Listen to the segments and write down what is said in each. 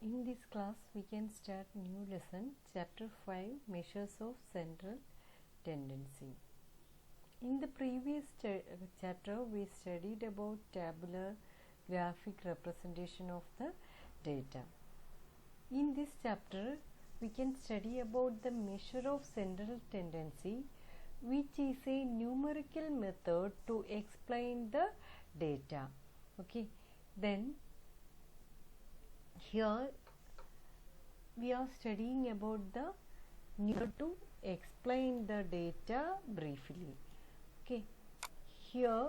In this class, we can start new lesson, chapter 5, measures of central tendency. In the previous chapter, we studied about tabular graphic representation of the data. In this chapter, we can study about the measure of central tendency, which is a numerical method to explain the data. Okay, then here we are studying about the need to explain the data briefly. Okay, here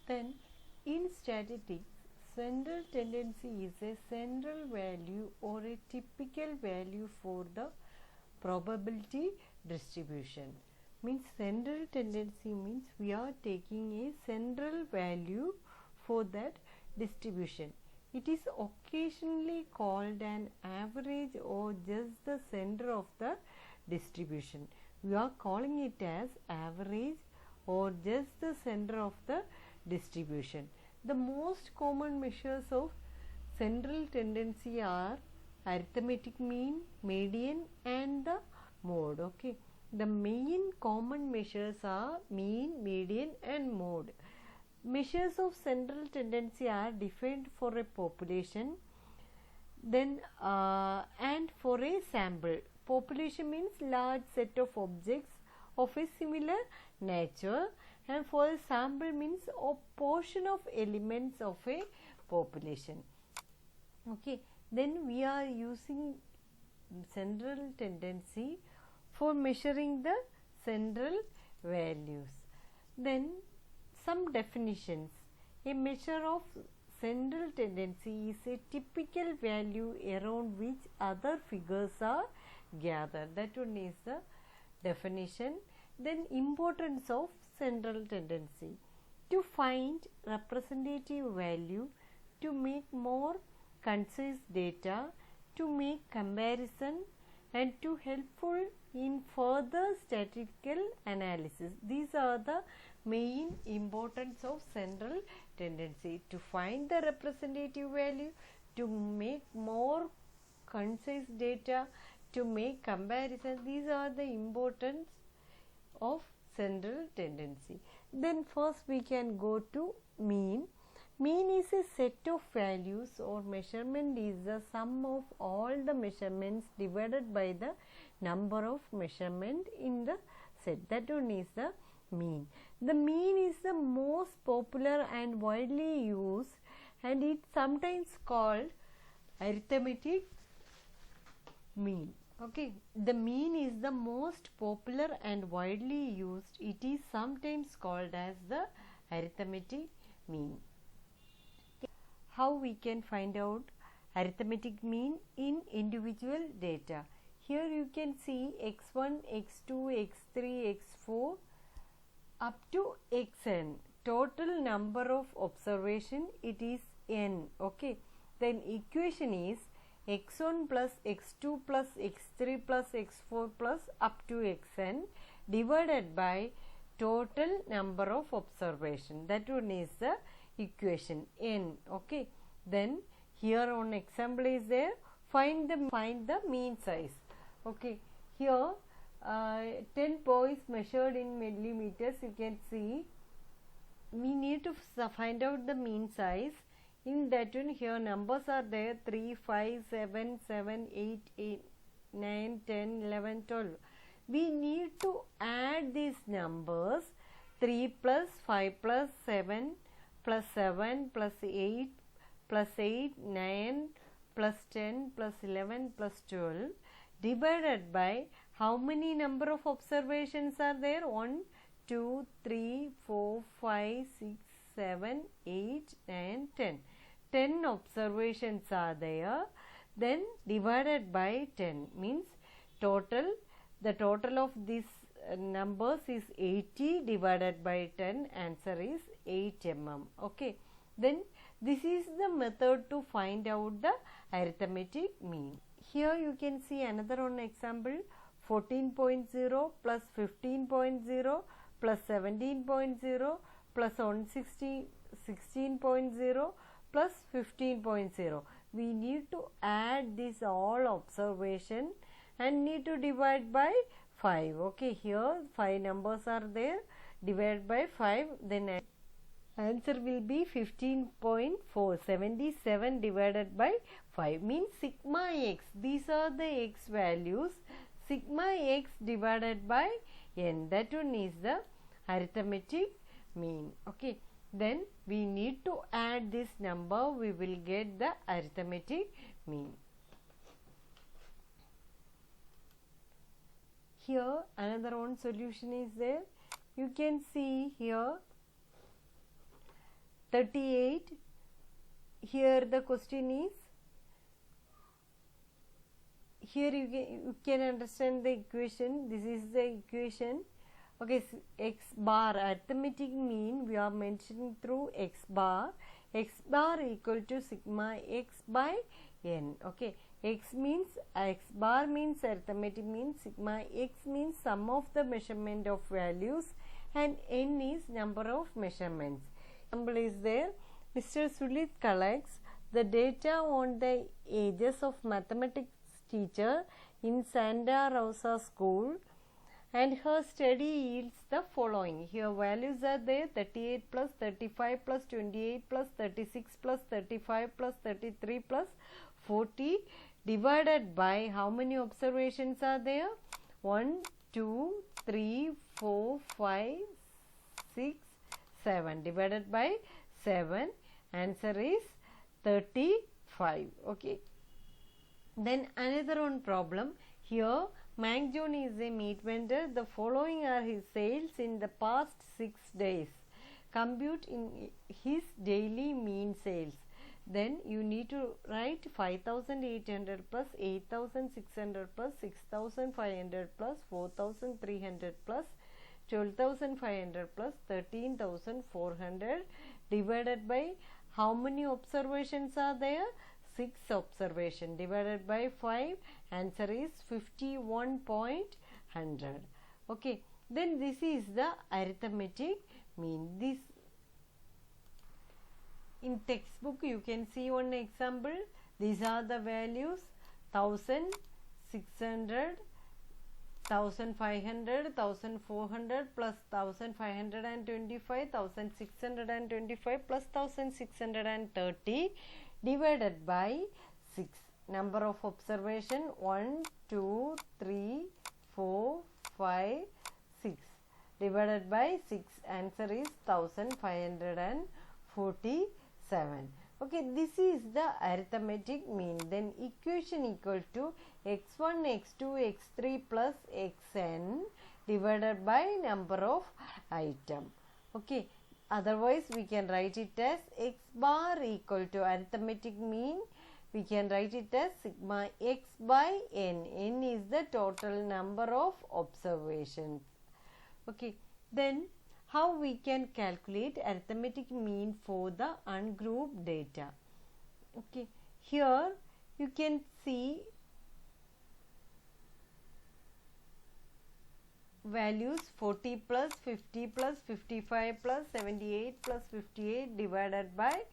then in statistics, central tendency is a central value or a typical value for the probability distribution. Means central tendency means we are taking a central value for that distribution. It is occasionally called an average or just the center of the distribution. We are calling it as average or just the center of the distribution. The most common measures of central tendency are arithmetic mean, median and the mode. Okay, the main common measures are mean, median and mode. Measures of central tendency are defined for a population then and for a sample. Population means large set of objects of a similar nature, and for a sample means a portion of elements of a population. Okay, then we are using central tendency for measuring the central values. Then some definitions. A measure of central tendency is a typical value around which other figures are gathered. That one is the definition. Then importance of central tendency. To find representative value, to make more concise data, to make comparison and to helpful in further statistical analysis. These are the main importance of central tendency: to find the representative value, to make more concise data, to make comparison. These are the importance of central tendency. Then first we can go to mean. Mean is a set of values, or measurement is the sum of all the measurements divided by the number of measurement in the set. That one is the mean. The mean is the most popular and widely used, and it sometimes called arithmetic mean. Okay, the mean is the most popular and widely used. It is sometimes called as the arithmetic mean. How we can find out arithmetic mean in individual data? Here you can see x1, x2, x3, x4 up to xn. Total number of observation, it is n. Okay, then equation is x1 plus x2 plus x3 plus x4 plus up to xn divided by total number of observation. That one is the equation n. Okay, then here on example is there, find the mean size. Okay, here 10 boys measured in millimeters. You can see we need to find out the mean size. In that one, here numbers are there: 3, 5, 7, 7, 8, 9, 10, 11, 12. We need to add these numbers: 3 plus 5 plus 7 plus 7 plus 8 plus 8, 9 plus 10 plus 11 plus 12 divided by how many number of observations are there? 1, 2, 3, 4, 5, 6, 7, 8, 9, 10. 10 observations are there. Then divided by 10 means total. The total of these numbers is 80 divided by 10. Answer is 8 mm. Okay. Then this is the method to find out the arithmetic mean. Here you can see another one example: 14.0 plus 15.0 plus 17.0 plus 160 16.0 plus 15.0. We need to add this all observation and need to divide by 5. Okay, here 5 numbers are there, divide by 5, then answer will be 15.4. 77 divided by 5 means sigma x. These are the x values. Sigma x divided by n, that one is the arithmetic mean. Okay, then we need to add this number, we will get the arithmetic mean. Here another one solution is there. You can see here 38. Here the question is, here you can understand the equation. This is the equation. Okay, so x bar arithmetic mean we are mentioning through x bar. X bar equal to sigma x by n. Okay, x bar means arithmetic mean, sigma x means sum of the measurement of values, and n is number of measurements. Example is there. Mr. Sulit collects the data on the ages of mathematics teacher in Santa Rosa school, and her study yields the following. Here values are there: 38 plus 35 plus 28 plus 36 plus 35 plus 33 plus 40 divided by how many observations are there? 1, 2, 3, 4, 5, 6, 7 divided by 7. Answer is 35. Okay. Then another one problem. Here Mangjon is a meat vendor. The following are his sales in the past 6 days. Compute in his daily mean sales. Then you need to write 5,800 plus 8,600 plus 6,500 plus 4,300 plus 12,500 plus 13,400 divided by how many observations are there? 6 observation divided by 5. Answer is 51.100. Okay, then this is the arithmetic mean. This in textbook you can see one example. These are the values: 1,000, 600, 1,500, 1,400 plus 1,525, 1,625 plus 1,630 divided by 6. Number of observation 1, 2, 3, 4, 5, 6 divided by 6. Answer is 1,547. Okay, this is the arithmetic mean. Then equation equal to x1, x2, x3 plus xn divided by number of item. Okay, otherwise we can write it as x bar equal to arithmetic mean. We can write it as sigma x by n. N is the total number of observations. Okay, then how we can calculate arithmetic mean for the ungrouped data. Okay, here you can see values 40 plus 50 plus 55 plus 78 plus 58 divided by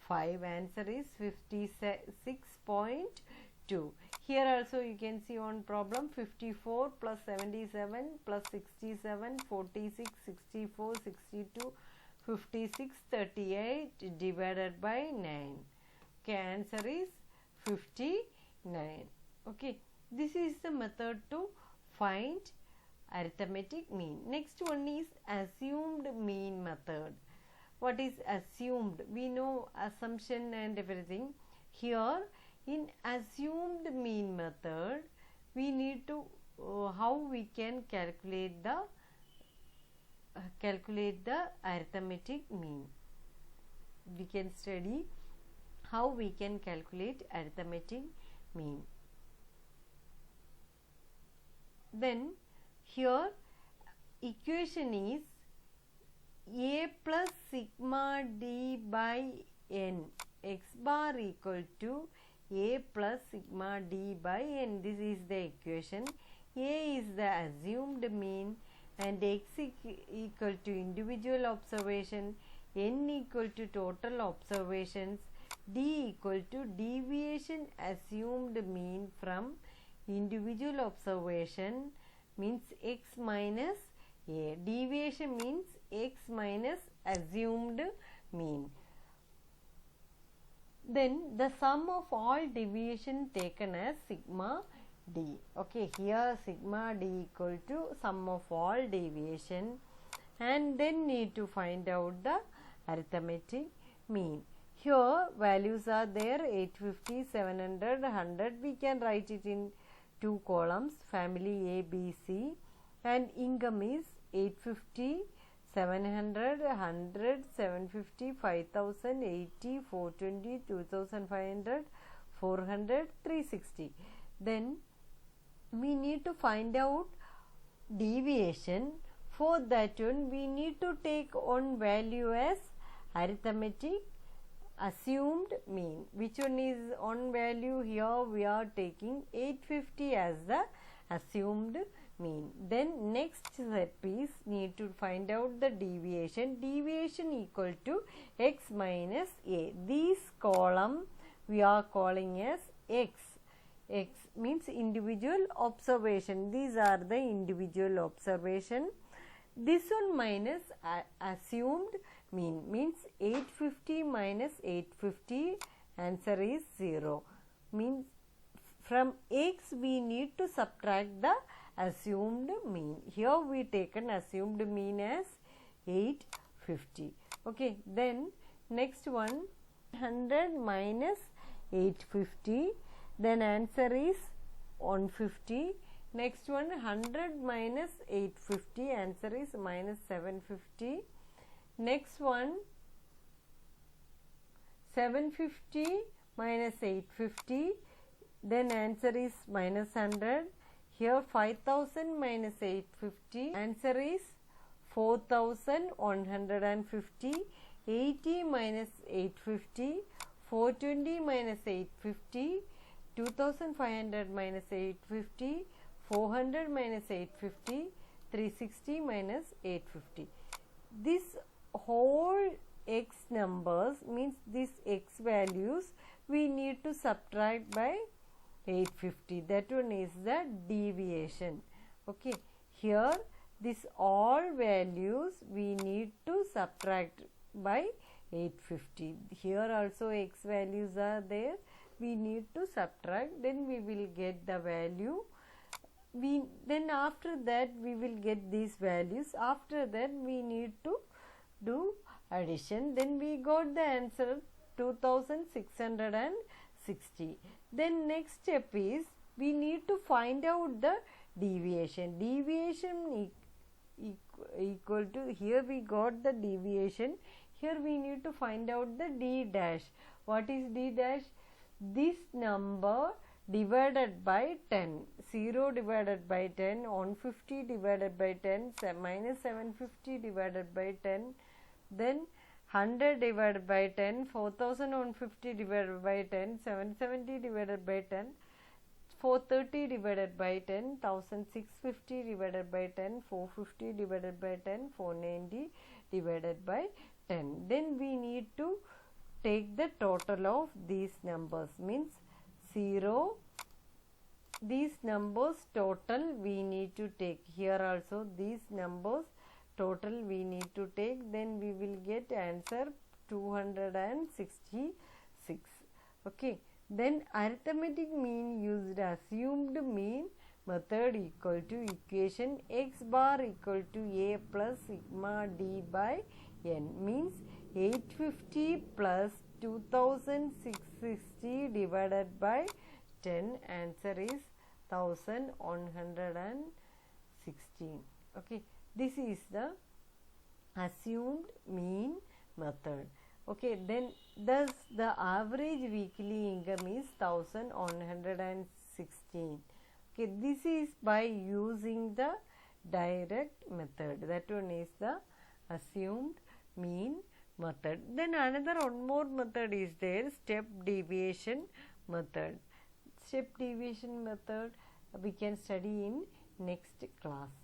5. Answer is 56.2. Here also you can see one problem: 54 plus 77 plus 67, 46, 64, 62, 56, 38 divided by 9. Okay, answer is 59. Okay, this is the method to find arithmetic mean. Next one is assumed mean method. What is assumed? We know assumption and everything. Here in assumed mean method, we need to how we can calculate the arithmetic mean. We can study how we can calculate arithmetic mean. Then here equation is a plus sigma d by n, x bar equal to a plus sigma d by n. This is the equation. A is the assumed mean and x equal to individual observation. N equal to total observations, D equal to deviation assumed mean from individual observation means x minus a. Deviation means x minus assumed mean. Then the sum of all deviation taken as sigma d. Okay, here sigma d equal to sum of all deviation, and then need to find out the arithmetic mean. Here values are there 850, 700, 100. We can write it in two columns, family A, B, C, and income is 850, 700, 100, 750, 5000, 80, 420, 2500, 400, 360. Then we need to find out deviation. For that one, we need to take one value as arithmetic assumed mean. Which one is on value? Here we are taking 850 as the assumed mean. Then next step is need to find out the deviation. Deviation equal to x minus a. This column we are calling as x. X means individual observation. These are the individual observation. This one minus assumed mean means 850 minus 850, answer is 0. Means from x we need to subtract the assumed mean. Here we taken assumed mean as 850. Okay, then next one 100 minus 850, then answer is 150. Next one 100 minus 850, answer is minus 750. Next one 750 minus 850, then answer is minus 100. Here 5000 minus 850, answer is 4150. 80 minus 850, 420 minus 850, 2500 minus 850, 400 minus 850, 360 minus 850. This whole x numbers means these x values we need to subtract by 850. That one is the deviation. Okay, here this all values we need to subtract by 850. Here also x values are there, we need to subtract, then we will get the value. Then after that we will get these values. After that we need to do addition. Then we got the answer 2660. Then next step is we need to find out the deviation. Deviation equal to, here we got the deviation. Here we need to find out the d dash. What is d dash? This number divided by 10. 0 divided by 10, 150 divided by 10, minus 750 divided by 10, then 100 divided by 10, 4150 divided by 10, 770 divided by 10, 430 divided by 10, 1650 divided by 10, 450 divided by 10, 490 divided by 10. Then we need to take the total of these numbers, means 0. These numbers total we need to take. Here also these numbers total we need to take. Then we will get answer 266. Okay. Then arithmetic mean used assumed mean method equal to equation x bar equal to a plus sigma d by n, means 850 plus 2660 divided by 10, answer is 1116. Okay, this is the assumed mean method. Okay, then thus the average weekly income is 1116. Okay, this is by using the direct method. That one is the assumed mean method. Then another one more method is there, step deviation method. Step deviation method we can study in next class.